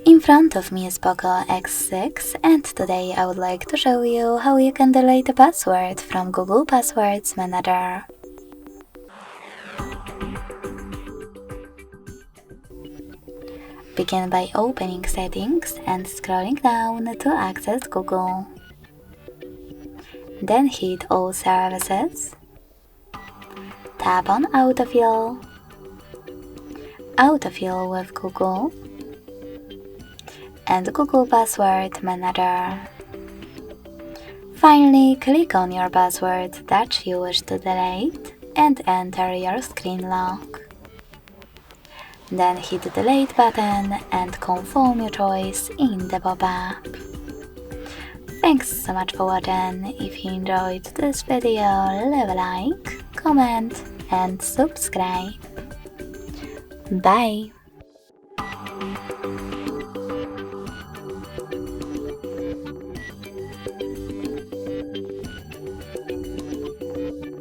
In front of me is POCO X6 and today I would like to show you how you can delete a password from Google Passwords Manager. Begin by opening Settings and scrolling down to access Google. Then hit All Services. Tap on Autofill. Autofill with Google and Google Password Manager. Finally, click on your password that you wish to delete and enter your screen lock. Then hit the Delete button and confirm your choice in the pop-up. Thanks so much for watching. If you enjoyed this video, leave a like, comment and subscribe. Bye!